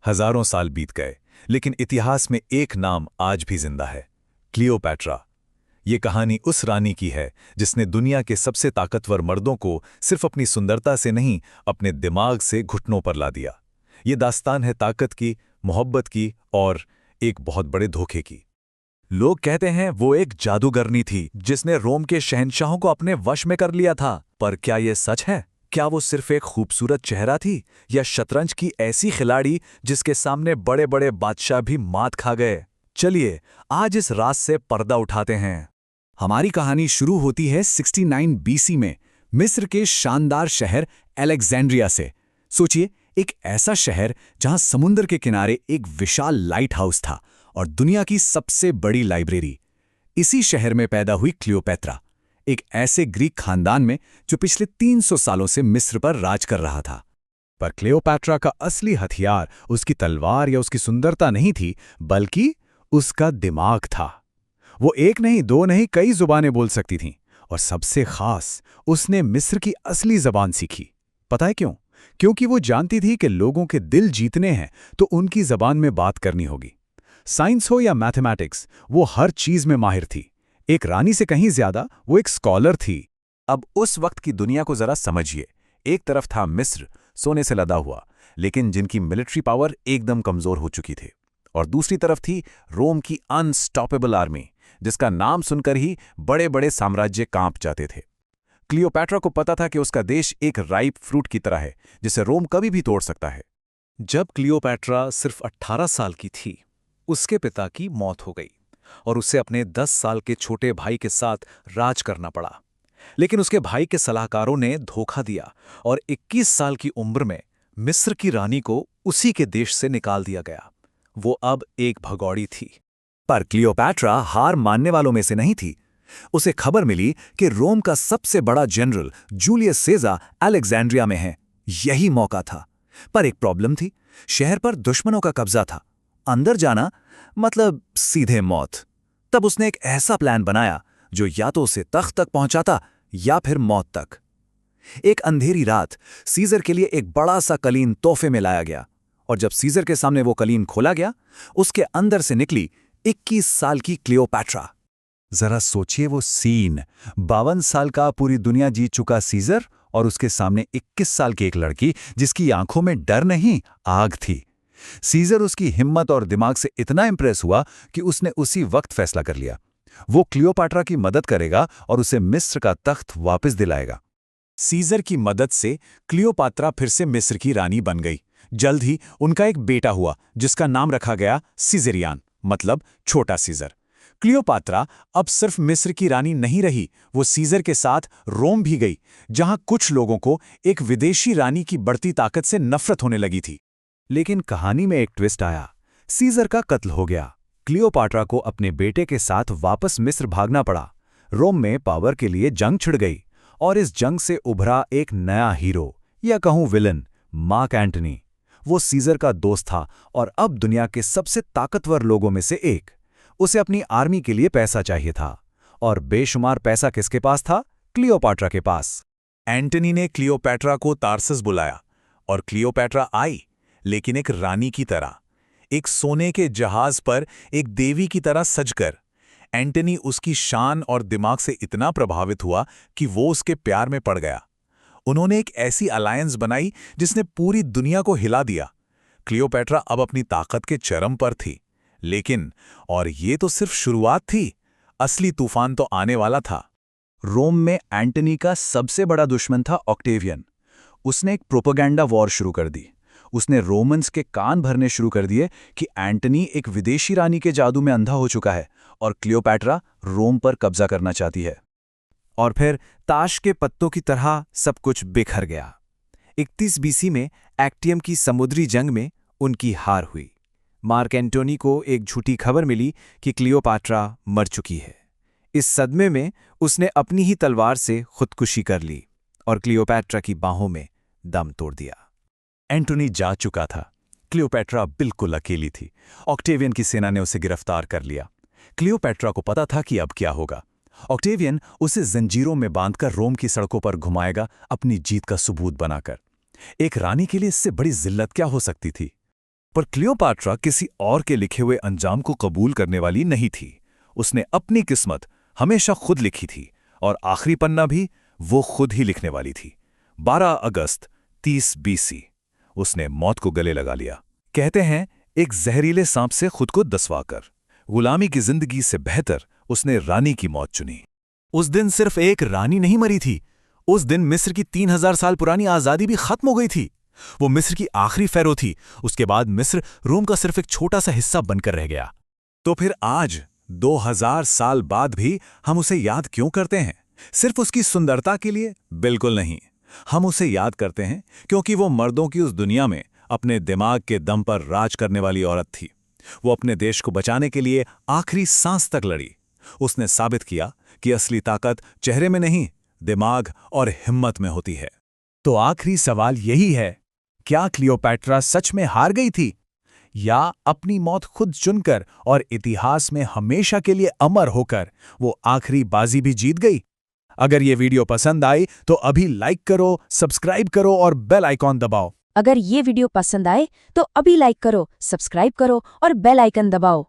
हजारों साल बीत गए, लेकिन इतिहास में एक नाम आज भी जिंदा है, क्लियोपैट्रा। ये कहानी उस रानी की है जिसने दुनिया के सबसे ताकतवर मर्दों को सिर्फ अपनी सुंदरता से नहीं, अपने दिमाग से घुटनों पर ला दिया। ये दास्तान है ताकत की, मोहब्बत की और एक बहुत बड़े धोखे की। लोग कहते हैं वो एक जादूगरनी थी जिसने रोम के शहंशाहों को अपने वश में कर लिया था। पर क्या ये सच है? क्या वो सिर्फ एक खूबसूरत चेहरा थी, या शतरंज की ऐसी खिलाड़ी जिसके सामने बड़े बड़े बादशाह भी मात खा गए? चलिए आज इस राज से पर्दा उठाते हैं। हमारी कहानी शुरू होती है 69 बीसी में, मिस्र के शानदार शहर अलेक्जेंड्रिया से। सोचिए, एक ऐसा शहर जहां समुद्र के किनारे एक विशाल लाइट हाउस था और दुनिया की सबसे बड़ी लाइब्रेरी। इसी शहर में पैदा हुई क्लियोपैत्रा, एक ऐसे ग्रीक खानदान में जो पिछले 300 सालों से मिस्र पर राज कर रहा था। पर क्लियोपैत्रा का असली हथियार उसकी तलवार या उसकी सुंदरता नहीं थी, बल्कि उसका दिमाग था। वो एक नहीं, दो नहीं, कई जुबानें बोल सकती थीं, और सबसे खास, उसने मिस्र की असली जबान सीखी। पता है क्यों? क्योंकि वो जानती थी कि लोगों के दिल जीतने हैं तो उनकी जबान में बात करनी होगी। साइंस हो या मैथमेटिक्स, वो हर चीज में माहिर थी। एक रानी से कहीं ज्यादा वो एक स्कॉलर थी। अब उस वक्त की दुनिया को जरा समझिए। एक तरफ था मिस्र, सोने से लदा हुआ, लेकिन जिनकी मिलिट्री पावर एकदम कमजोर हो चुकी थी। और दूसरी तरफ थी रोम की अनस्टॉपेबल आर्मी, जिसका नाम सुनकर ही बड़े बड़े साम्राज्य कांप जाते थे। क्लियोपैट्रा को पता था कि उसका देश एक राइप फ्रूट की तरह है, जिसे रोम कभी भी तोड़ सकता है। जब क्लियोपैट्रा सिर्फ 18 साल की थी, उसके पिता की मौत हो गई और उसे अपने 10 साल के छोटे भाई के साथ राज करना पड़ा। लेकिन उसके भाई के सलाहकारों ने धोखा दिया और 21 साल की उम्र में मिस्र की रानी को उसी के देश से निकाल दिया गया। वो अब एक भगौड़ी थी। पर क्लियोपैट्रा हार मानने वालों में से नहीं थी। उसे खबर मिली कि रोम का सबसे बड़ा जनरल जूलियस सीज़र अलेक्जेंड्रिया में है। यही मौका था। पर एक प्रॉब्लम थी, शहर पर दुश्मनों का कब्जा था। अंदर जाना मतलब सीधे मौत। तब उसने एक ऐसा प्लान बनाया जो या तो उसे तख्त तक पहुंचाता या फिर मौत तक। एक अंधेरी रात सीजर के लिए एक बड़ा सा कलीन तोहफे में लाया गया, और जब सीजर के सामने वो कलीन खोला गया, उसके अंदर से निकली 21 साल की क्लियोपैट्रा। जरा सोचिए वो सीन, 52 साल का पूरी दुनिया जीत चुका सीजर और उसके सामने 21 साल की एक लड़की जिसकी आंखों में डर नहीं, आग थी। सीजर उसकी हिम्मत और दिमाग से इतना इंप्रेस हुआ कि उसने उसी वक्त फैसला कर लिया, वो क्लियोपैट्रा की मदद करेगा और उसे मिस्र का तख्त वापस दिलाएगा। सीजर की मदद से क्लियोपैट्रा फिर से मिस्र की रानी बन गई। जल्द ही उनका एक बेटा हुआ जिसका नाम रखा गया सीजरियान, मतलब छोटा सीजर। क्लियोपैट्रा अब सिर्फ मिस्र की रानी नहीं रही, वो सीजर के साथ रोम भी गई, जहां कुछ लोगों को एक विदेशी रानी की बढ़ती ताकत से नफरत होने लगी थी। लेकिन कहानी में एक ट्विस्ट आया। सीजर का कत्ल हो गया। क्लियोपैट्रा को अपने बेटे के साथ वापस मिस्र भागना पड़ा। रोम में पावर के लिए जंग छिड़ गई, और इस जंग से उभरा एक नया हीरो, या कहूं विलन, मार्क एंटनी। वो सीजर का दोस्त था और अब दुनिया के सबसे ताकतवर लोगों में से एक। उसे अपनी आर्मी के लिए पैसा चाहिए था, और बेशुमार पैसा किसके पास था? क्लियोपैट्रा के पास। एंटनी ने क्लियोपैट्रा को तार्सस बुलाया, और क्लियोपैट्रा आई, लेकिन एक रानी की तरह, एक सोने के जहाज पर एक देवी की तरह सजकर। एंटनी उसकी शान और दिमाग से इतना प्रभावित हुआ कि वो उसके प्यार में पड़ गया। उन्होंने एक ऐसी अलायंस बनाई जिसने पूरी दुनिया को हिला दिया। क्लियोपैट्रा अब अपनी ताकत के चरम पर थी, लेकिन और ये तो सिर्फ शुरुआत थी, असली तूफान तो आने वाला था। रोम में एंटनी का सबसे बड़ा दुश्मन था ऑक्टेवियन। उसने एक प्रोपेगेंडा वॉर शुरू कर दी। उसने रोमन्स के कान भरने शुरू कर दिए कि एंटनी एक विदेशी रानी के जादू में अंधा हो चुका है और क्लियोपैट्रा रोम पर कब्जा करना चाहती है। और फिर ताश के पत्तों की तरह सब कुछ बिखर गया। 31 बीसी में एक्टियम की समुद्री जंग में उनकी हार हुई। मार्क एंटोनी को एक झूठी खबर मिली कि क्लियोपैट्रा मर चुकी है। इस सदमे में उसने अपनी ही तलवार से खुदकुशी कर ली और क्लियोपैट्रा की बाहों में दम तोड़ दिया। एंटोनी जा चुका था। क्लियोपैट्रा बिल्कुल अकेली थी। ऑक्टेवियन की सेना ने उसे गिरफ्तार कर लिया। क्लियोपैट्रा को पता था कि अब क्या होगा। ऑक्टेवियन उसे जंजीरों में बांधकर रोम की सड़कों पर घुमाएगा, अपनी जीत का सबूत बनाकर। एक रानी के लिए इससे बड़ी जिल्लत क्या हो सकती थी? पर क्लियोपैट्रा किसी और के लिखे हुए अंजाम को कबूल करने वाली नहीं थी। उसने अपनी किस्मत हमेशा खुद लिखी थी और आखिरी पन्ना भी वो खुद ही लिखने वाली थी। 12 अगस्त 30 BC उसने मौत को गले लगा लिया। कहते हैं एक जहरीले सांप से खुद को दसवाकर गुलामी की जिंदगी से बेहतर उसने रानी की मौत चुनी। उस दिन सिर्फ एक रानी नहीं मरी थी, उस दिन मिस्र की 3000 साल पुरानी आजादी भी खत्म हो गई थी। वो मिस्र की आखिरी फेरो थी। उसके बाद मिस्र रोम का सिर्फ एक छोटा सा हिस्सा बनकर रह गया। तो फिर आज 2000 साल बाद भी हम उसे याद क्यों करते हैं? सिर्फ उसकी सुंदरता के लिए? बिल्कुल नहीं। हम उसे याद करते हैं क्योंकि वो मर्दों की उस दुनिया में अपने दिमाग के दम पर राज करने वाली औरत थी। वो अपने देश को बचाने के लिए आखिरी सांस तक लड़ी। उसने साबित किया कि असली ताकत चेहरे में नहीं, दिमाग और हिम्मत में होती है। तो आखिरी सवाल यही है, क्या क्लियोपैट्रा सच में हार गई थी या अपनी मौत खुद चुनकर और इतिहास में हमेशा के लिए अमर होकर वो आखिरी बाजी भी जीत गई? अगर ये वीडियो पसंद आई तो अभी लाइक करो, सब्सक्राइब करो और बेल आइकॉन दबाओ। अगर ये वीडियो पसंद आए तो अभी लाइक करो, सब्सक्राइब करो और बेल आइकन दबाओ।